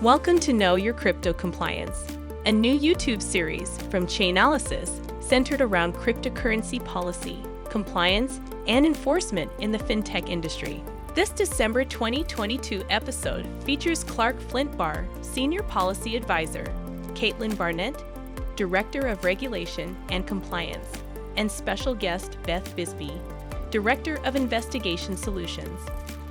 Welcome to Know Your Crypto Compliance, a new YouTube series from Chainalysis centered around cryptocurrency policy, compliance, and enforcement in the fintech industry. This December 2022 episode features Clark Flynt-Barr, Senior Policy Advisor, Caitlin Barnett, Director of Regulation and Compliance, and special guest Beth Bisbee, Director of Investigation Solutions.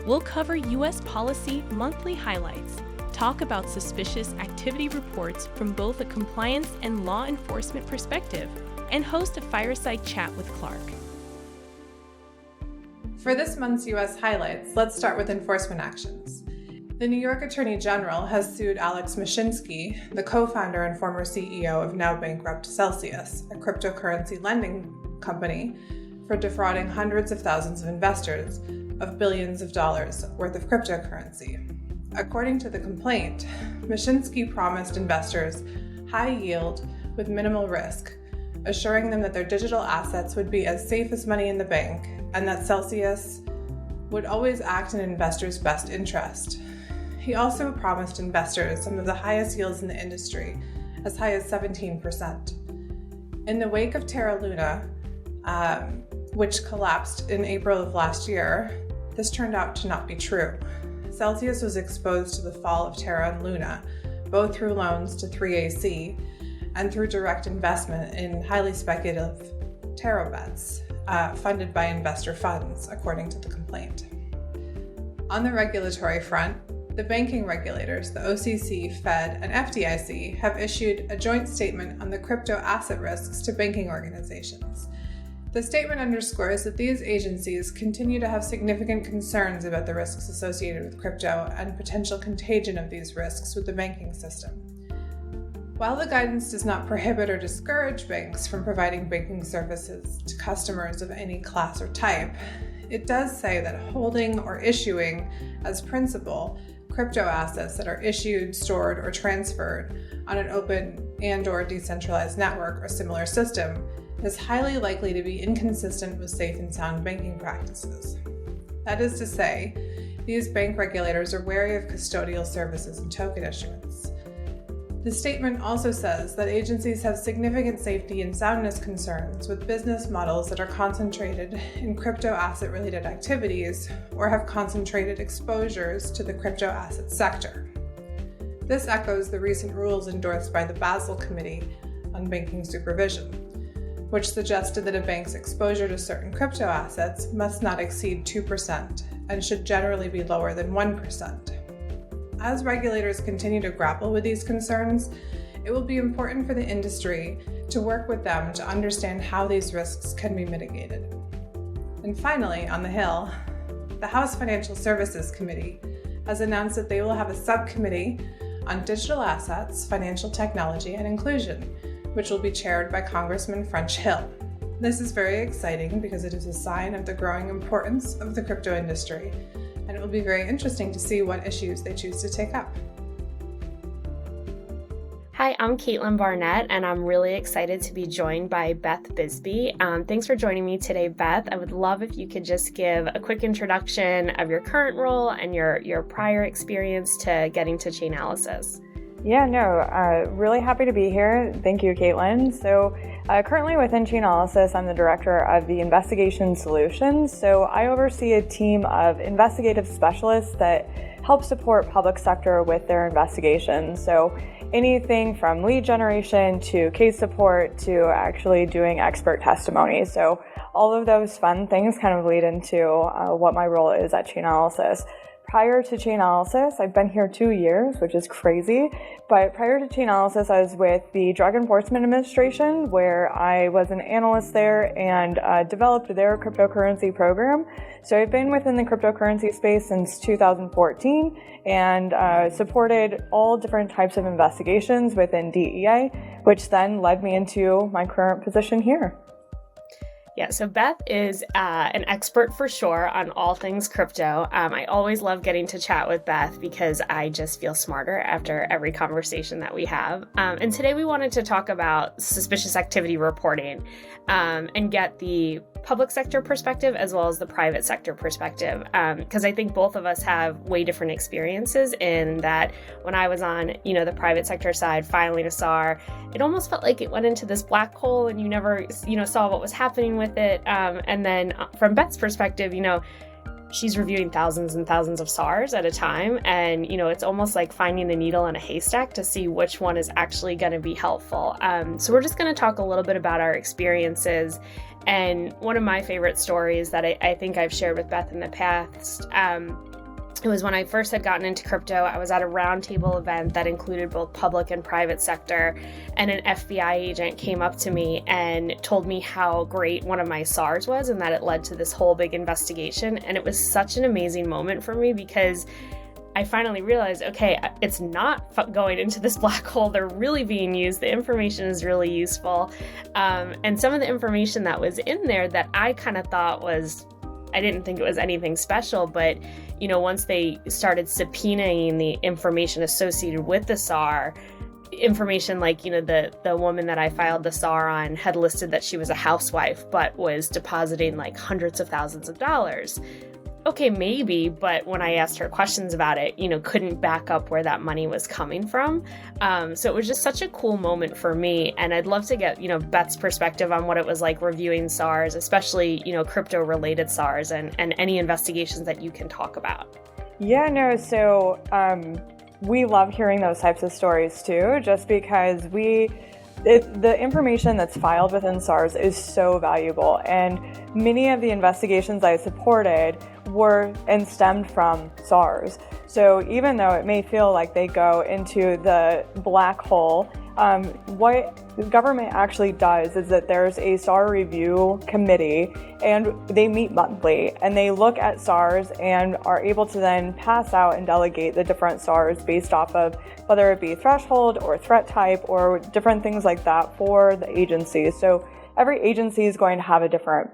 We'll cover U.S. policy monthly highlights, talk about suspicious activity reports from both a compliance and law enforcement perspective, and host a fireside chat with Clark. For this month's U.S. highlights, let's start with enforcement actions. The New York Attorney General has sued Alex Mashinsky, the co-founder and former CEO of now bankrupt Celsius, a cryptocurrency lending company, for defrauding hundreds of thousands of investors of billions of dollars worth of cryptocurrency. According to the complaint, Mashinsky promised investors high yield with minimal risk, assuring them that their digital assets would be as safe as money in the bank and that Celsius would always act in investors' best interest. He also promised investors some of the highest yields in the industry, as high as 17%. In the wake of Terra Luna, which collapsed in April of last year, this turned out to not be true. Celsius was exposed to the fall of Terra and Luna, both through loans to 3AC and through direct investment in highly speculative Terra bets, funded by investor funds, according to the complaint. On the regulatory front, the banking regulators, the OCC, Fed, and FDIC, have issued a joint statement on the crypto asset risks to banking organizations. The statement underscores that these agencies continue to have significant concerns about the risks associated with crypto and potential contagion of these risks with the banking system. While the guidance does not prohibit or discourage banks from providing banking services to customers of any class or type, it does say that holding or issuing as principal crypto assets that are issued, stored, or transferred on an open and/or decentralized network or similar system is highly likely to be inconsistent with safe and sound banking practices. That is to say, these bank regulators are wary of custodial services and token issuance. The statement also says that agencies have significant safety and soundness concerns with business models that are concentrated in crypto asset-related activities or have concentrated exposures to the crypto asset sector. This echoes the recent rules endorsed by the Basel Committee on Banking Supervision, which suggested that a bank's exposure to certain crypto assets must not exceed 2% and should generally be lower than 1%. As regulators continue to grapple with these concerns, it will be important for the industry to work with them to understand how these risks can be mitigated. And finally, on the Hill, the House Financial Services Committee has announced that they will have a subcommittee on digital assets, financial technology, and inclusion, which will be chaired by Congressman French Hill. This is very exciting because it is a sign of the growing importance of the crypto industry, and it will be very interesting to see what issues they choose to take up. Hi, I'm Caitlin Barnett, and I'm really excited to be joined by Beth Bisbee. Thanks for joining me today, Beth. I would love if you could just give a quick introduction of your current role and your prior experience to getting to Chainalysis. Really happy to be here. Thank you, Caitlin. So currently within Chainalysis, I'm the director of the Investigation Solutions. So I oversee a team of investigative specialists that help support public sector with their investigations. So anything from lead generation to case support to actually doing expert testimony. So all of those fun things kind of lead into what my role is at Chainalysis. Prior to Chainalysis, I've been here 2 years, which is crazy, but prior to Chainalysis, I was with the Drug Enforcement Administration, where I was an analyst there and developed their cryptocurrency program. So I've been within the cryptocurrency space since 2014 and supported all different types of investigations within DEA, which then led me into my current position here. Yeah, so Beth is an expert for sure on all things crypto. I always love getting to chat with Beth because I just feel smarter after every conversation that we have. And today we wanted to talk about suspicious activity reporting and get the public sector perspective as well as the private sector perspective. Because I think both of us have way different experiences in that when I was on, the private sector side filing a SAR, it almost felt like it went into this black hole and you never, saw what was happening with it. And then from Beth's perspective, she's reviewing thousands and thousands of SARs at a time. And, it's almost like finding the needle in a haystack to see which one is actually going to be helpful. So we're just going to talk a little bit about our experiences. And one of my favorite stories that I think I've shared with Beth in the past, it was when I first had gotten into crypto. I was at a roundtable event that included both public and private sector, and an FBI agent came up to me and told me how great one of my SARs was and that it led to this whole big investigation. And it was such an amazing moment for me because I finally realized, okay, it's not going into this black hole. They're really being used. The information is really useful. And some of the information that was in there that I kind of thought I didn't think it was anything special, but once they started subpoenaing the information associated with the SAR, information like, the woman that I filed the SAR on had listed that she was a housewife, but was depositing like hundreds of thousands of dollars. Okay, maybe, but when I asked her questions about it, couldn't back up where that money was coming from. So it was just such a cool moment for me. And I'd love to get, Beth's perspective on what it was like reviewing SARs, especially, crypto related SARs and any investigations that you can talk about. Yeah, no, so we love hearing those types of stories too, just because the information that's filed within SARs is so valuable. And many of the investigations I supported were and stemmed from SARs. So even though it may feel like they go into the black hole, what the government actually does is that there's a SAR review committee and they meet monthly and they look at SARs and are able to then pass out and delegate the different SARs based off of whether it be threshold or threat type or different things like that for the agency. So every agency is going to have a different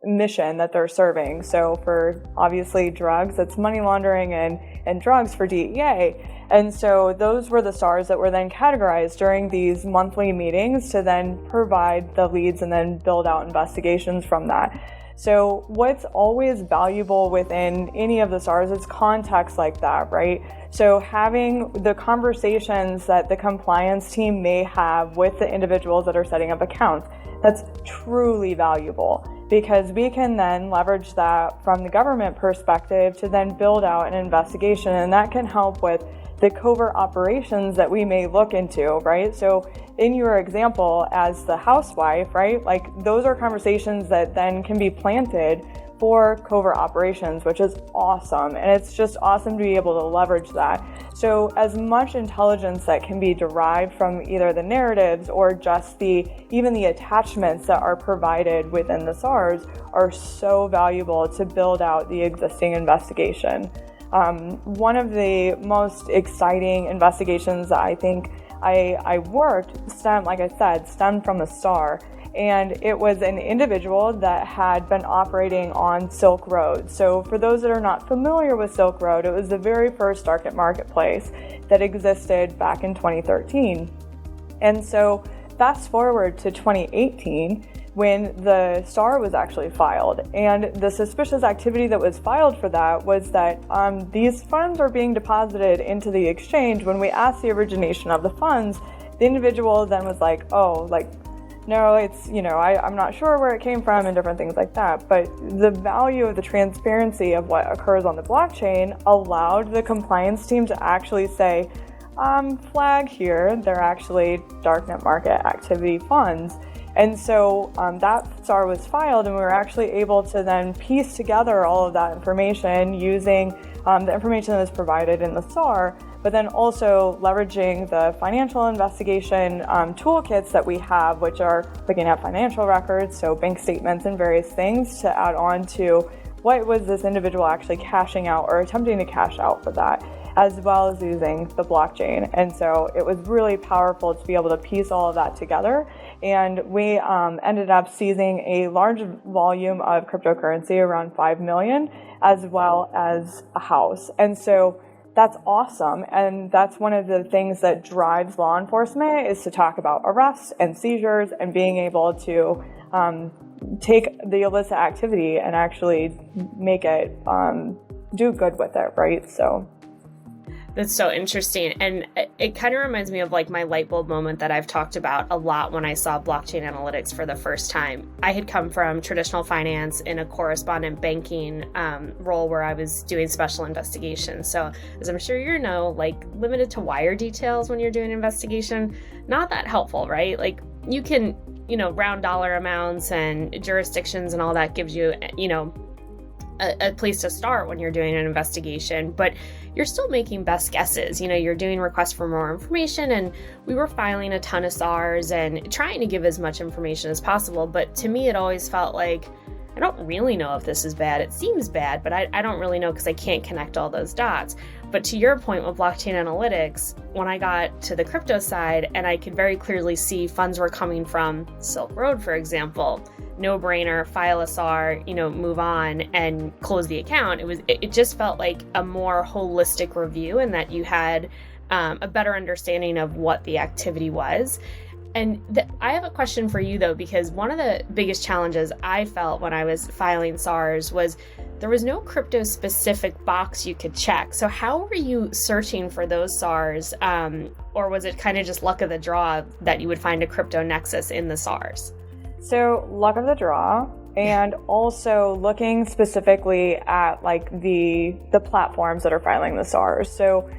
mission that they're serving. So for obviously drugs, it's money laundering and drugs for DEA. And so those were the SARs that were then categorized during these monthly meetings to then provide the leads and then build out investigations from that. So what's always valuable within any of the SARs is context like that, right? So having the conversations that the compliance team may have with the individuals that are setting up accounts, that's truly valuable because we can then leverage that from the government perspective to then build out an investigation, and that can help with the covert operations that we may look into, right? So in your example as the housewife, right? Like those are conversations that then can be planted for covert operations, which is awesome. And it's just awesome to be able to leverage that. So as much intelligence that can be derived from either the narratives or just even the attachments that are provided within the SARs are so valuable to build out the existing investigation. One of the most exciting investigations that I think I worked stemmed from a SAR. And it was an individual that had been operating on Silk Road. So for those that are not familiar with Silk Road, it was the very first darknet marketplace that existed back in 2013. And so fast forward to 2018, when the SAR was actually filed. And the suspicious activity that was filed for that was that these funds are being deposited into the exchange. When we asked the origination of the funds, the individual then was like, no, it's, I'm not sure where it came from and different things like that. But the value of the transparency of what occurs on the blockchain allowed the compliance team to actually say, flag here, they're actually darknet market activity funds. And so that SAR was filed, and we were actually able to then piece together all of that information using the information that was provided in the SAR, but then also leveraging the financial investigation toolkits that we have, which are looking at financial records, so bank statements and various things to add on to what was this individual actually cashing out or attempting to cash out for that. as well as using the blockchain. And so it was really powerful to be able to piece all of that together. And we ended up seizing a large volume of cryptocurrency, around 5 million, as well as a house. And so that's awesome. And that's one of the things that drives law enforcement, is to talk about arrests and seizures and being able to take the illicit activity and actually make it, do good with it, right? So that's so interesting. And it kind of reminds me of like my light bulb moment that I've talked about a lot when I saw blockchain analytics for the first time. I had come from traditional finance in a correspondent banking role where I was doing special investigations. So as I'm sure you know, like limited to wire details when you're doing investigation, not that helpful, right? Like you can, round dollar amounts and jurisdictions and all that gives you, a place to start when you're doing an investigation, but you're still making best guesses. You're doing requests for more information, and we were filing a ton of SARs and trying to give as much information as possible. But to me, it always felt like, I don't really know if this is bad. It seems bad, but I don't really know because I can't connect all those dots. But to your point with blockchain analytics, when I got to the crypto side and I could very clearly see funds were coming from Silk Road, for example, no brainer, file a SAR, move on and close the account. It just felt like a more holistic review, and that you had a better understanding of what the activity was. And I have a question for you though, because one of the biggest challenges I felt when I was filing SARs was there was no crypto specific box you could check. So how were you searching for those SARs? Or was it kind of just luck of the draw that you would find a crypto nexus in the SARs? So luck of the draw, and also looking specifically at like the platforms that are filing the SARs. So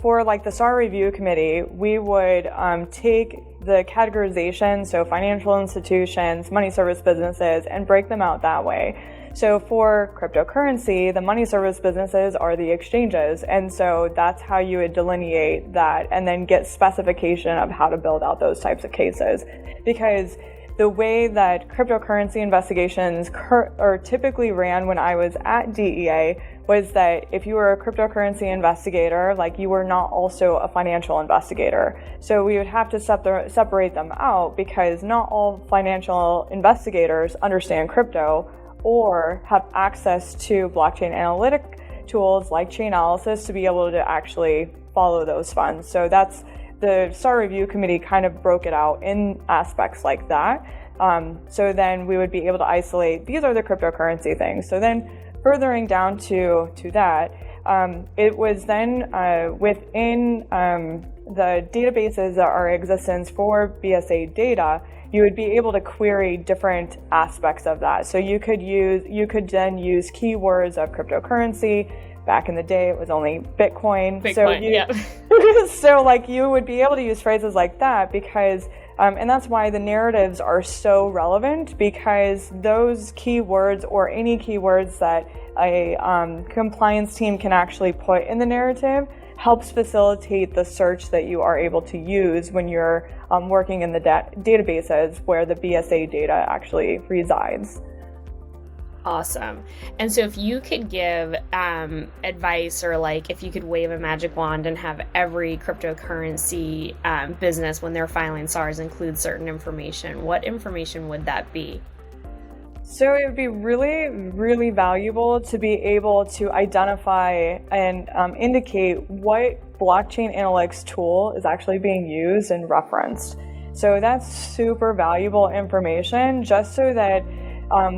for like the SAR review committee, we would take the categorization, so financial institutions, money service businesses, and break them out that way. So for cryptocurrency, the money service businesses are the exchanges. And so that's how you would delineate that and then get specification of how to build out those types of cases. Because the way that cryptocurrency investigations typically ran when I was at DEA was that if you were a cryptocurrency investigator, like you were not also a financial investigator. So we would have to separate them out, because not all financial investigators understand crypto or have access to blockchain analytic tools like Chainalysis to be able to actually follow those funds. So that's the SAR review committee kind of broke it out in aspects like that. So then we would be able to isolate, these are the cryptocurrency things. So then furthering down to that, it was then within the databases that are in existence for BSA data, you would be able to query different aspects of that. So you could then use keywords of cryptocurrency. Back in the day, it was only Bitcoin. So like you would be able to use phrases like that because, and that's why the narratives are so relevant, because those keywords or any keywords that a compliance team can actually put in the narrative helps facilitate the search that you are able to use when you're working in the databases where the BSA data actually resides. Awesome. And so if you could give advice, or like if you could wave a magic wand and have every cryptocurrency business when they're filing SARs include certain information, what information would that be? So it would be really, really valuable to be able to identify and indicate what blockchain analytics tool is actually being used and referenced. So that's super valuable information, just so that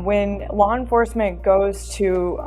when law enforcement goes to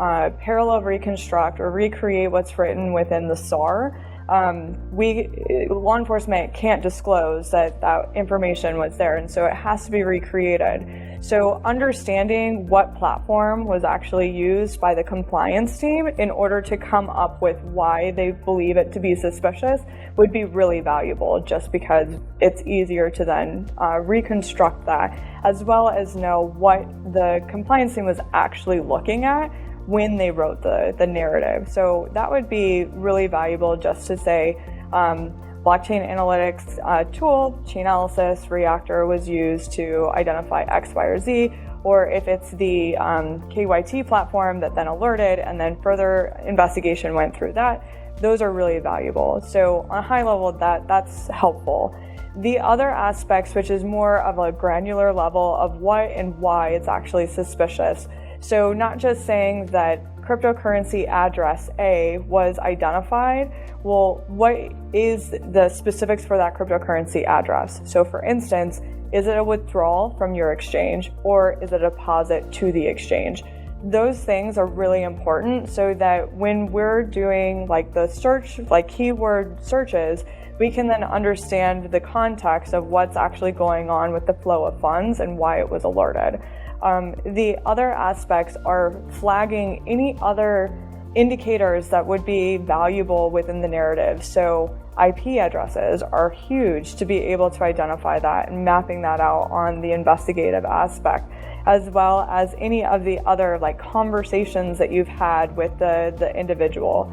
parallel reconstruct or recreate what's written within the SAR, law enforcement can't disclose that information was there, and so it has to be recreated. So understanding what platform was actually used by the compliance team in order to come up with why they believe it to be suspicious would be really valuable, just because it's easier to then reconstruct that, as well as know what the compliance team was actually looking at when they wrote the narrative. So that would be really valuable, just to say blockchain analytics tool, Chainalysis, Reactor was used to identify X, Y, or Z, or if it's the KYC platform that then alerted and then further investigation went through that, those are really valuable. So on a high level, that's helpful. The other aspects, which is more of a granular level of what and why it's actually suspicious. So not just saying that cryptocurrency address A was identified, well, what is the specifics for that cryptocurrency address? So for instance, is it a withdrawal from your exchange or is it a deposit to the exchange? Those things are really important so that when we're doing like the search, like keyword searches, we can then understand the context of what's actually going on with the flow of funds and why it was alerted. The other aspects are flagging any other indicators that would be valuable within the narrative. So IP addresses are huge to be able to identify that and mapping that out on the investigative aspect, as well as any of the other like conversations that you've had with the individual.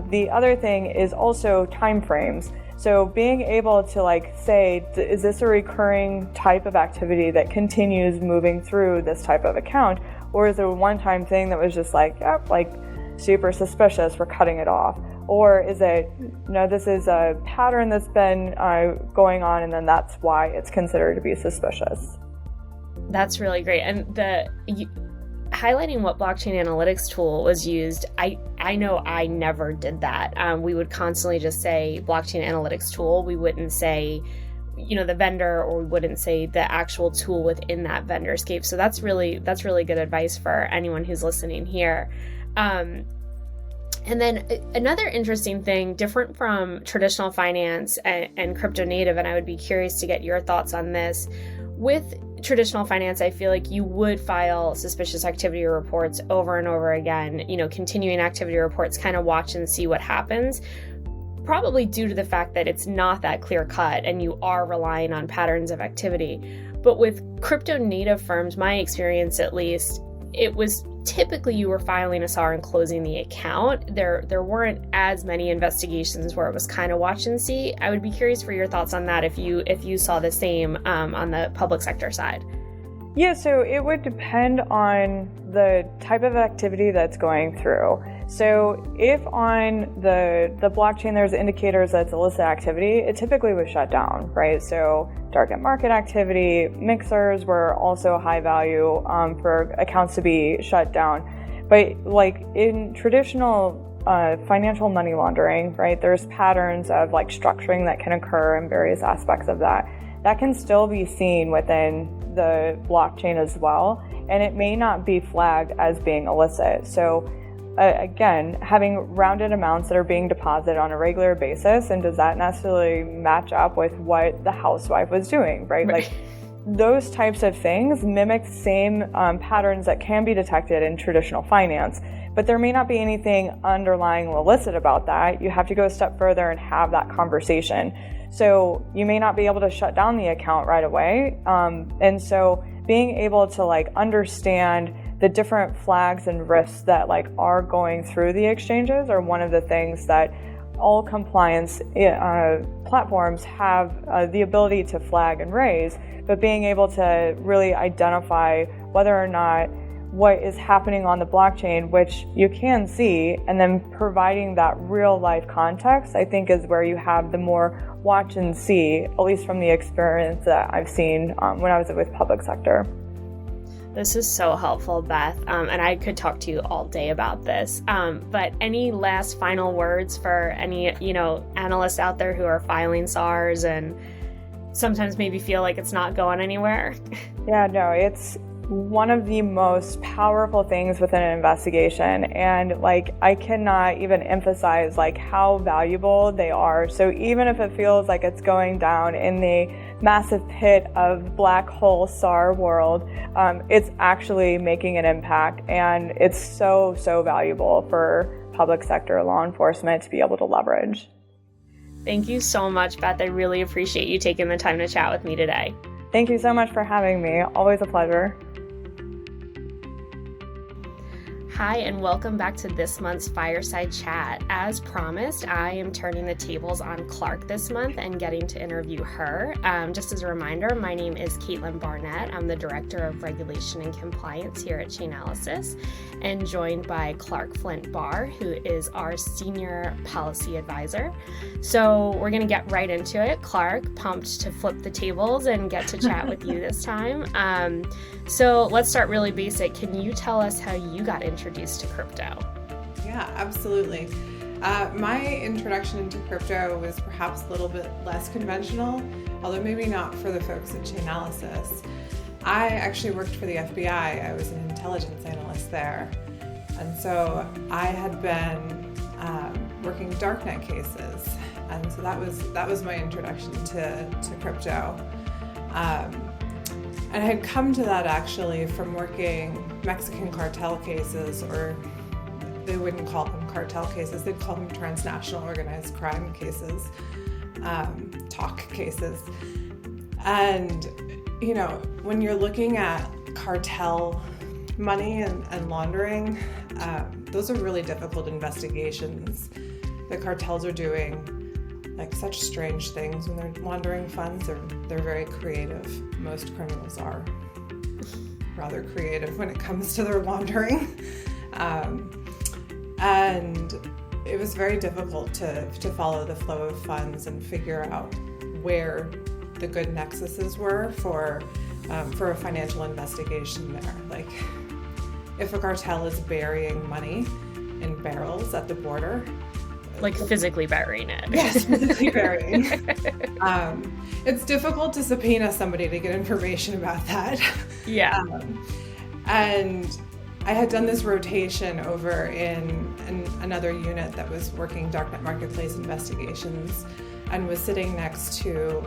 The other thing is also timeframes. So being able to like say, is this a recurring type of activity that continues moving through this type of account? Or is it a one-time thing that was just like, yep, like super suspicious, we're cutting it off? Or is it, no, this is a pattern that's been going on and then that's why it's considered to be suspicious. That's really great. And highlighting what blockchain analytics tool was used, I know I never did that. We would constantly just say blockchain analytics tool. We wouldn't say, the vendor, or we wouldn't say the actual tool within that vendorscape. So that's really good advice for anyone who's listening here. And then another interesting thing, different from traditional finance and crypto native, and I would be curious to get your thoughts on this. With traditional finance, I feel like you would file suspicious activity reports over and over again, continuing activity reports, kind of watch and see what happens, probably due to the fact that it's not that clear cut and you are relying on patterns of activity. But with crypto native firms, my experience at least, it was typically you were filing a SAR and closing the account. There weren't as many investigations where it was kind of watch and see. I would be curious for your thoughts on that if you saw the same on the public sector side. Yeah, so it would depend on the type of activity that's going through. So if on the blockchain there's indicators that's illicit activity, it typically was shut down, right? So dark market activity, mixers were also high value for accounts to be shut down. But like in traditional financial money laundering, right, there's patterns of like structuring that can occur in various aspects of that. That can still be seen within the blockchain as well, and it may not be flagged as being illicit. So again, having rounded amounts that are being deposited on a regular basis, and does that necessarily match up with what the housewife was doing, right? Like those types of things mimic the same patterns that can be detected in traditional finance, but there may not be anything underlying illicit about that. You have to go a step further and have that conversation. So you may not be able to shut down the account right away. And so being able to like understand the different flags and risks that like are going through the exchanges are one of the things that all compliance platforms have the ability to flag and raise, but being able to really identify whether or not what is happening on the blockchain, which you can see, and then providing that real life context, I think is where you have the more watch and see, at least from the experience that I've seen when I was with public sector. This is so helpful, Beth, and I could talk to you all day about this. But any last final words for any, analysts out there who are filing SARs and sometimes maybe feel like it's not going anywhere? Yeah, no, it's one of the most powerful things within an investigation, and like I cannot even emphasize like how valuable they are. So even if it feels like it's going down in the massive pit of black hole SAR world, it's actually making an impact, and it's so valuable for public sector law enforcement to be able to leverage. Thank you so much, Beth. I really appreciate you taking the time to chat with me today. Thank you so much for having me. Always a pleasure. Hi, and welcome back to this month's Fireside Chat. As promised, I am turning the tables on Clark this month and getting to interview her. Just as a reminder, my name is Caitlin Barnett. I'm the Director of Regulation and Compliance here at Chainalysis, and joined by Clark Flynt-Barr, who is our Senior Policy Advisor. So we're going to get right into it. Clark, pumped to flip the tables and get to chat with you this time. So let's start really basic. Can you tell us how you got introduced to crypto? Yeah, absolutely. My introduction into crypto was perhaps a little bit less conventional, although maybe not for the folks at Chainalysis. I actually worked for the FBI. I was an intelligence analyst there. And so I had been working darknet cases. And so that was my introduction to crypto. And I had come to that actually from working Mexican cartel cases, or they wouldn't call them cartel cases, they'd call them transnational organized crime cases, TOC cases. And, you know, when you're looking at cartel money and laundering, those are really difficult investigations. The cartels are doing like such strange things when they're laundering funds. They're very creative. Most criminals are rather creative when it comes to their laundering. And it was very difficult to follow the flow of funds and figure out where the good nexuses were for a financial investigation there. Like if a cartel is burying money in barrels at the border, like physically burying it. Yes, physically burying. It's difficult to subpoena somebody to get information about that. Yeah. And I had done this rotation over in another unit that was working darknet marketplace investigations, and was sitting next to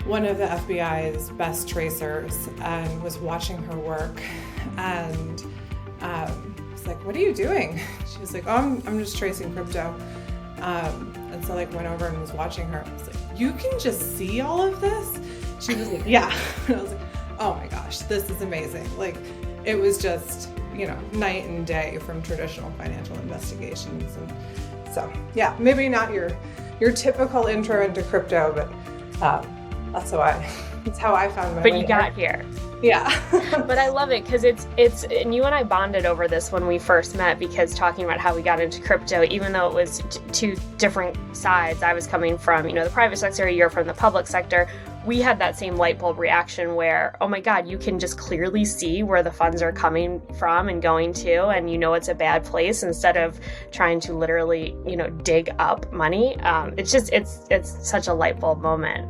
one of the FBI's best tracers and was watching her work. And was like, "What are you doing?" She was like, "Oh, I'm just tracing crypto." And so like went over and was watching her. I was like, "You can just see all of this?" She was like, "Yeah." And I was like, "Oh my gosh, this is amazing." Like it was just, you know, night and day from traditional financial investigations. And so yeah, maybe not your typical intro into crypto, but that's how I found my way. But you got here. Yeah. But I love it because it's and you and I bonded over this when we first met, because talking about how we got into crypto, even though it was two different sides, I was coming from, you know, the private sector, you're from the public sector, we had that same light bulb reaction where, oh my God, you can just clearly see where the funds are coming from and going to, and you know it's a bad place, instead of trying to literally, you know, dig up money. It's such a light bulb moment.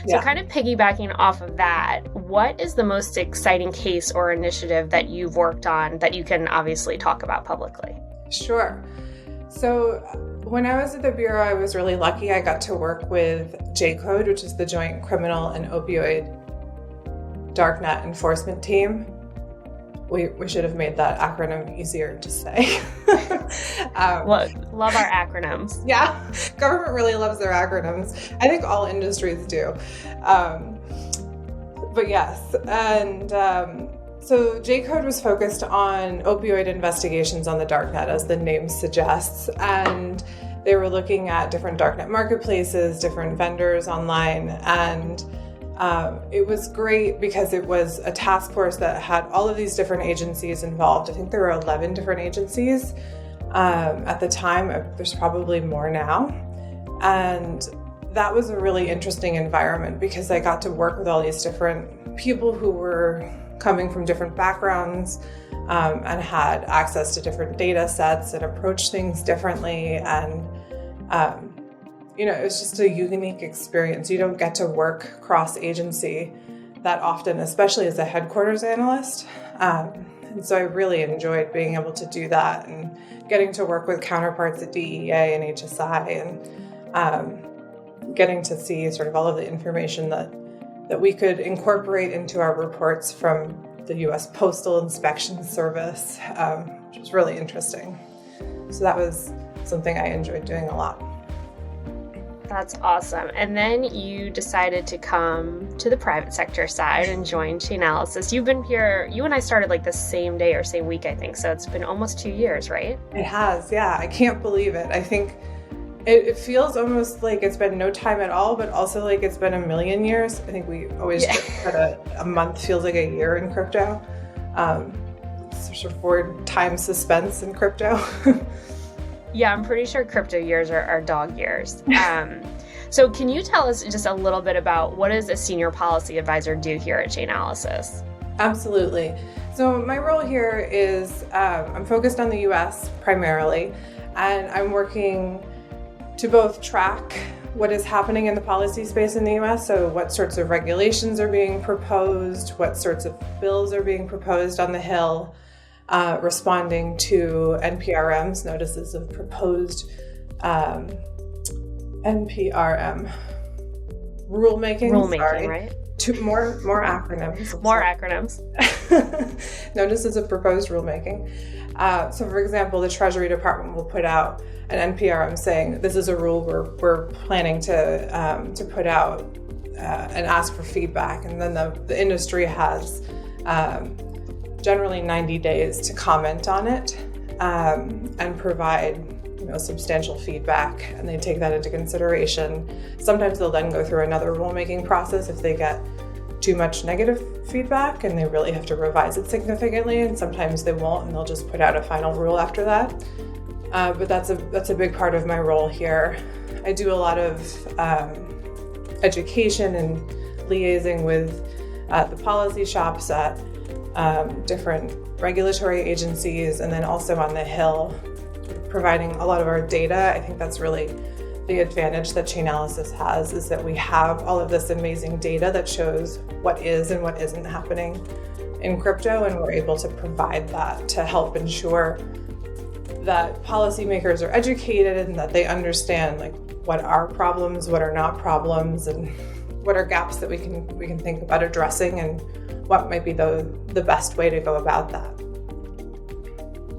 So kind of piggybacking off of that, what is the most exciting case or initiative that you've worked on that you can obviously talk about publicly? Sure. So when I was at the Bureau, I was really lucky. I got to work with JCODE, which is the Joint Criminal and Opioid Darknet Enforcement Team. We should have made that acronym easier to say. Love our acronyms. Yeah, government really loves their acronyms. I think all industries do. But yes, and so JCODE was focused on opioid investigations on the darknet, as the name suggests, and they were looking at different darknet marketplaces, different vendors online, and it was great because it was a task force that had all of these different agencies involved. I think there were 11 different agencies at the time. There's probably more now. And that was a really interesting environment because I got to work with all these different people who were coming from different backgrounds and had access to different data sets and approached things differently. And, it was just a unique experience. You don't get to work cross-agency that often, especially as a headquarters analyst. And so I really enjoyed being able to do that and getting to work with counterparts at DEA and HSI and getting to see sort of all of the information that we could incorporate into our reports from the U.S. Postal Inspection Service, which was really interesting. So that was something I enjoyed doing a lot. That's awesome. And then you decided to come to the private sector side and join Chainalysis. You've been here, you and I started like the same day or same week, I think. So it's been almost 2 years, right? It has, yeah. I can't believe it. I think it feels almost like it's been no time at all, but also like it's been a million years. I think we always said a month feels like a year in crypto. Sort of forward time suspense in crypto. Yeah, I'm pretty sure crypto years are dog years. So can you tell us just a little bit about what does a senior policy advisor do here at Chainalysis? Absolutely. So my role here is I'm focused on the US primarily, and I'm working to both track what is happening in the policy space in the US, so what sorts of regulations are being proposed, what sorts of bills are being proposed on the Hill, responding to NPRMs, notices of proposed NPRM rulemaking, right? More acronyms. More acronyms. Notices of proposed rulemaking. So for example, the Treasury Department will put out an NPRM saying this is a rule we're planning to put out and ask for feedback, and then the industry has generally 90 days to comment on it and provide substantial feedback, and they take that into consideration. Sometimes they'll then go through another rulemaking process if they get too much negative feedback and they really have to revise it significantly, and sometimes they won't and they'll just put out a final rule after that. But that's a big part of my role here. I do a lot of education and liaising with the policy shops at different regulatory agencies, and then also on the Hill, providing a lot of our data. I think that's really the advantage that Chainalysis has, is that we have all of this amazing data that shows what is and what isn't happening in crypto, and we're able to provide that to help ensure that policymakers are educated and that they understand like what are problems, what are not problems, and what are gaps that we can think about addressing, and what might be the best way to go about that.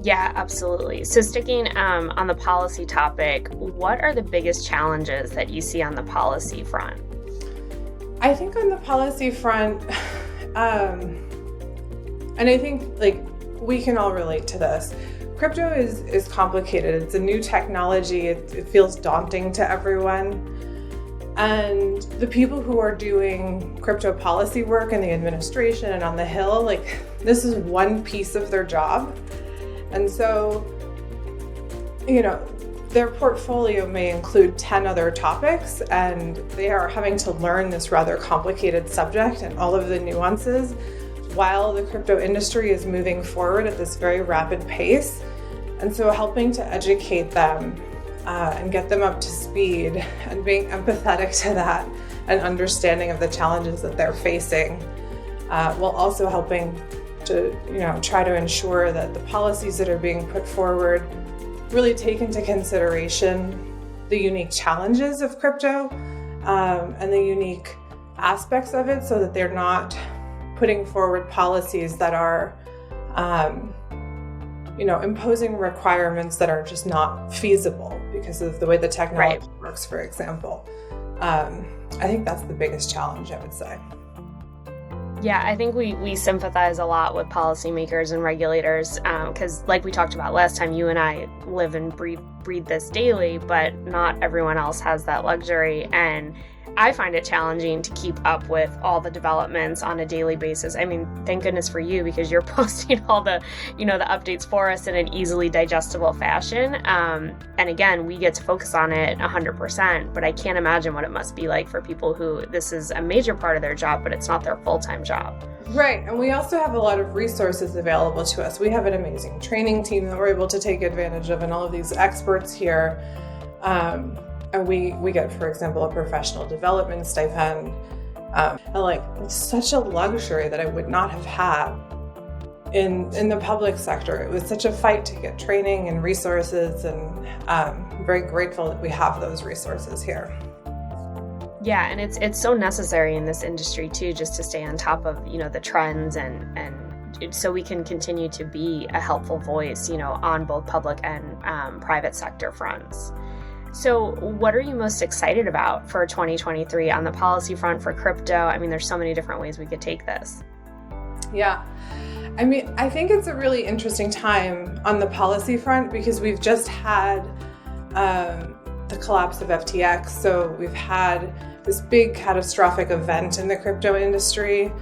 Yeah, absolutely. So sticking on the policy topic, what are the biggest challenges that you see on the policy front? I think on the policy front, and I think like we can all relate to this, crypto is complicated. It's a new technology. It feels daunting to everyone. And the people who are doing crypto policy work in the administration and on the Hill, like this is one piece of their job. And so, their portfolio may include 10 other topics, and they are having to learn this rather complicated subject and all of the nuances while the crypto industry is moving forward at this very rapid pace. And so helping to educate them and get them up to speed and being empathetic to that and understanding of the challenges that they're facing, while also helping to try to ensure that the policies that are being put forward really take into consideration the unique challenges of crypto and the unique aspects of it, so that they're not putting forward policies that are imposing requirements that are just not feasible because of the way the technology works, for example. I think that's the biggest challenge, I would say. Yeah, I think we sympathize a lot with policymakers and regulators because like we talked about last time, you and I live and breathe this daily, but not everyone else has that luxury. And I find it challenging to keep up with all the developments on a daily basis. I mean, thank goodness for you, because you're posting all the, the updates for us in an easily digestible fashion. And again, we get to focus on it 100%, but I can't imagine what it must be like for people who this is a major part of their job, but it's not their full-time job. Right. And we also have a lot of resources available to us. We have an amazing training team that we're able to take advantage of, and all of these experts here. And we get, for example, a professional development stipend. And it's such a luxury that I would not have had in the public sector. It was such a fight to get training and resources, and I'm very grateful that we have those resources here. Yeah, and it's so necessary in this industry too, just to stay on top of the trends and so we can continue to be a helpful voice on both public and private sector fronts. So what are you most excited about for 2023 on the policy front for crypto? I mean, there's so many different ways we could take this. Yeah. I mean, I think it's a really interesting time on the policy front because we've just had the collapse of FTX. So we've had this big catastrophic event in the crypto industry.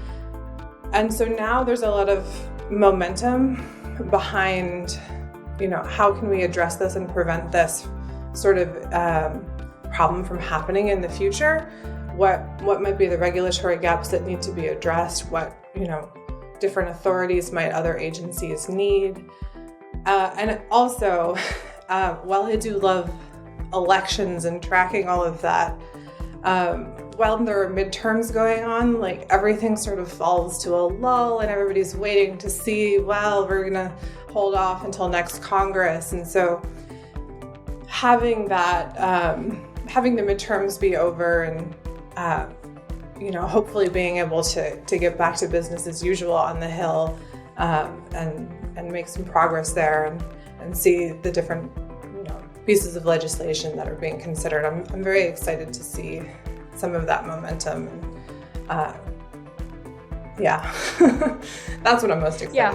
And so now there's a lot of momentum behind, how can we address this and prevent this sort of problem from happening in the future? What might be the regulatory gaps that need to be addressed? What, different authorities might other agencies need? And also, while I do love elections and tracking all of that, while there are midterms going on, like everything sort of falls to a lull and everybody's waiting to see, well, we're gonna hold off until next Congress. And so having that, having the midterms be over and, hopefully being able to get back to business as usual on the Hill, and make some progress there and see the different, pieces of legislation that are being considered. I'm very excited to see some of that momentum. That's what I'm most excited. Yeah,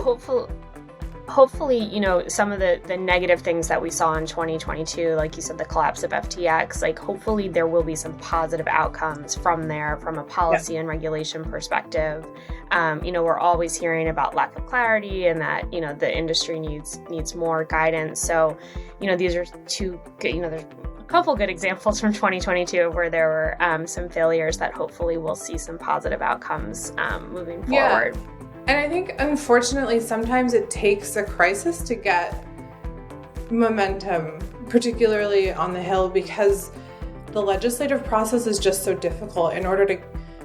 hopefully, some of the negative things that we saw in 2022, like you said, the collapse of FTX, like hopefully there will be some positive outcomes from there from a policy and regulation perspective. We're always hearing about lack of clarity and that, the industry needs more guidance. So, these are two good, there's a couple good examples from 2022 where there were some failures that hopefully we'll see some positive outcomes moving forward. And I think, unfortunately, sometimes it takes a crisis to get momentum, particularly on the Hill, because the legislative process is just so difficult in order to,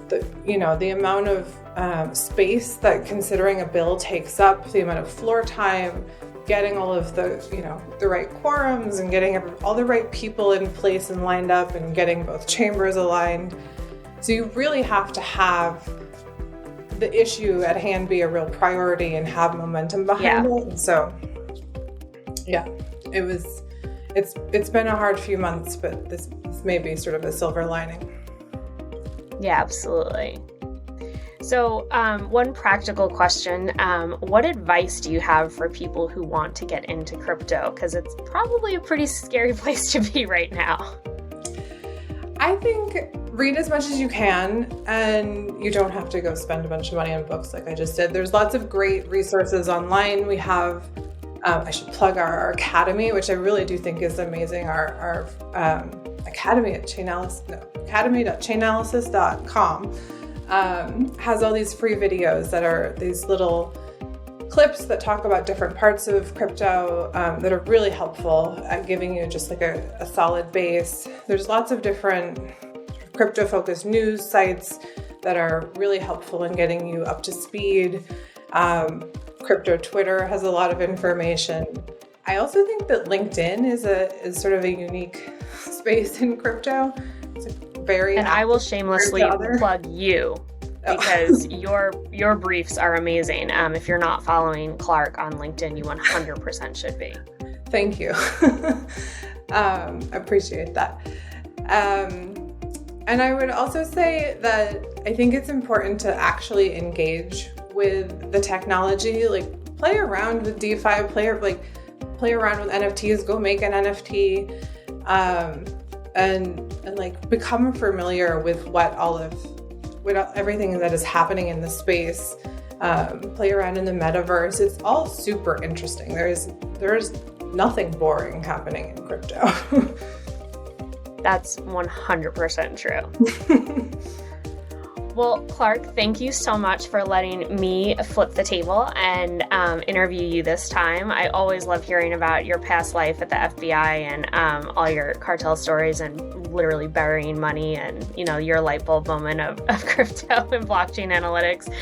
the amount of space that considering a bill takes up, the amount of floor time, getting all of the, the right quorums and getting all the right people in place and lined up and getting both chambers aligned. So you really have to have the issue at hand be a real priority and have momentum behind it. And so, it's been a hard few months, but this may be sort of a silver lining. Yeah, absolutely. So one practical question, what advice do you have for people who want to get into crypto? Because it's probably a pretty scary place to be right now. I think read as much as you can, and you don't have to go spend a bunch of money on books like I just did. There's lots of great resources online. We have, I should plug our academy, which I really do think is amazing. Our academy at academy.chainalysis.com has all these free videos that are these little clips that talk about different parts of crypto that are really helpful at giving you just like a solid base. There's lots of different crypto-focused news sites that are really helpful in getting you up to speed. Crypto Twitter has a lot of information. I also think that LinkedIn is sort of a unique space in crypto. It's very and I will shamelessly plug you. Because your briefs are amazing. If you're not following Clark on LinkedIn, you 100% should be. Thank you. I appreciate that. And I would also say that I think it's important to actually engage with the technology, like play around with DeFi, play around with NFTs, go make an NFT, and like become familiar with with everything that is happening in the space, play around in the metaverse. It's all super interesting. There's nothing boring happening in crypto. That's 100% true. Well, Clark, thank you so much for letting me flip the table and interview you this time. I always love hearing about your past life at the FBI and all your cartel stories and literally burying money and, your light bulb moment of crypto and blockchain analytics.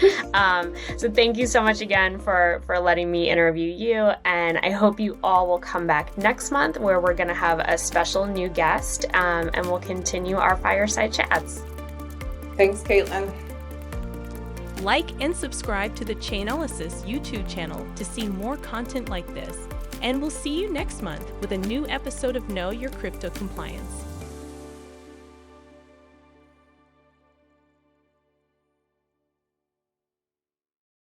So thank you so much again for letting me interview you. And I hope you all will come back next month where we're going to have a special new guest and we'll continue our fireside chats. Thanks, Caitlin. Like and subscribe to the Chainalysis YouTube channel to see more content like this. And we'll see you next month with a new episode of Know Your Crypto Compliance.